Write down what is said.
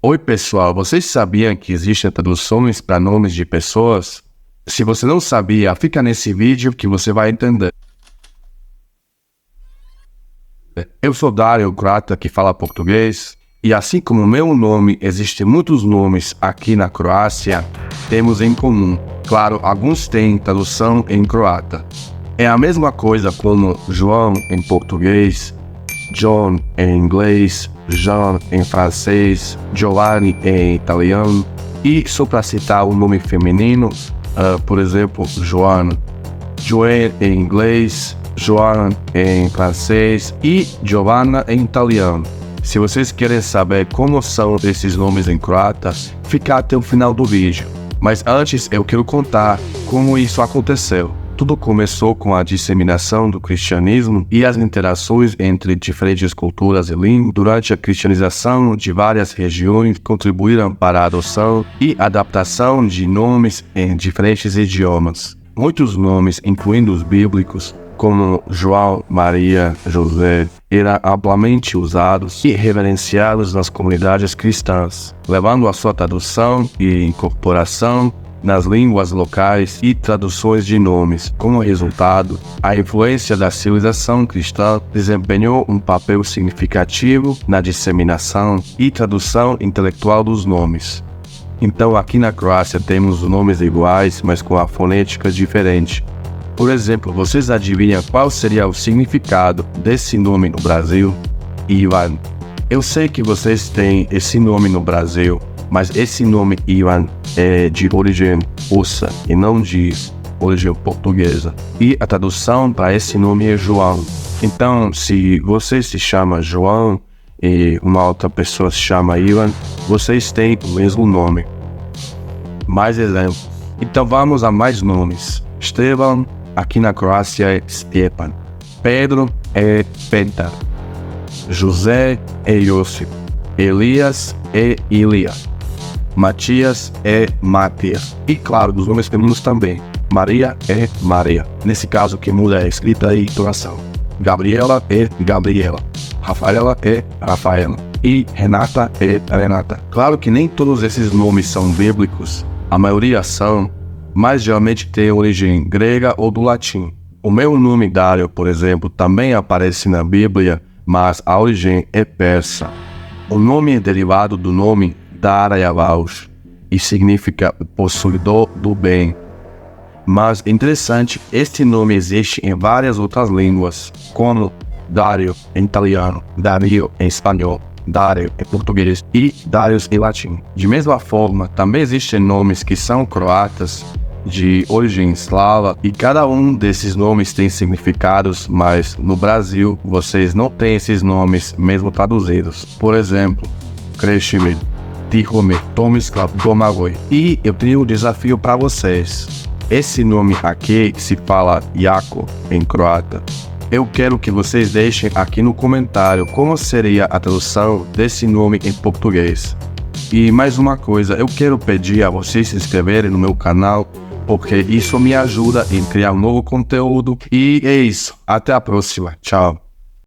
Oi pessoal, vocês sabiam que existem traduções para nomes de pessoas? Se você não sabia, fica nesse vídeo que você vai entender. Eu sou Dario, croata que fala português, e assim como meu nome, existem muitos nomes aqui na Croácia, temos em comum. Claro, alguns têm tradução em croata. É a mesma coisa como João em português, John em inglês, Jean em francês, Giovanni em italiano, e só para citar o nome feminino, por exemplo, Joana. Joanne em inglês, Joan em francês e Giovanna em italiano. Se vocês querem saber como são esses nomes em croata, fica até o final do vídeo. Mas antes eu quero contar como isso aconteceu. Tudo começou com a disseminação do cristianismo e as interações entre diferentes culturas e línguas. Durante a cristianização de várias regiões contribuíram para a adoção e adaptação de nomes em diferentes idiomas. Muitos nomes, incluindo os bíblicos, como João, Maria, José, eram amplamente usados e reverenciados nas comunidades cristãs, levando a sua tradução e incorporação nas línguas locais e traduções de nomes. Como resultado, a influência da civilização cristã desempenhou um papel significativo na disseminação e tradução intelectual dos nomes. Então, aqui na Croácia temos nomes iguais, mas com a fonética diferente. Por exemplo, vocês adivinham qual seria o significado desse nome no Brasil? Ivan. Eu sei que vocês têm esse nome no Brasil, mas esse nome Ivan é de origem russa e não de origem portuguesa. E a tradução para esse nome é João. Então, se você se chama João e uma outra pessoa se chama Ivan, vocês têm o mesmo nome. Mais exemplos. Então vamos a mais nomes. Esteban, aqui na Croácia é Stjepan. Pedro é Petar. José é Josip. Elias é Ilija. Matias é Matias. E claro, dos nomes femininos também. Maria é Maria. Nesse caso, o que muda é a escrita e entonação. Gabriela é Gabriela. Rafaela é Rafaela. E Renata é Renata. Claro que nem todos esses nomes são bíblicos. A maioria são, mas geralmente tem origem grega ou do latim. O meu nome Dario, por exemplo, também aparece na Bíblia, mas a origem é persa. O nome é derivado do nome Darayavash e significa o possuidor do bem. Mas interessante, este nome existe em várias outras línguas, como Dario em italiano, Dario em espanhol, Dario em português e Darius em latim. De mesma forma, também existem nomes que são croatas de origem eslava e cada um desses nomes tem significados, mas no Brasil vocês não têm esses nomes mesmo traduzidos. Por exemplo, Krešimir, Tihomir, Tomislav, Domagoj. E eu tenho um desafio para vocês. Esse nome aqui se fala Jako em croata. Eu quero que vocês deixem aqui no comentário como seria a tradução desse nome em português. E mais uma coisa, eu quero pedir a vocês se inscreverem no meu canal, porque isso me ajuda em criar um novo conteúdo. E é isso, até a próxima, tchau!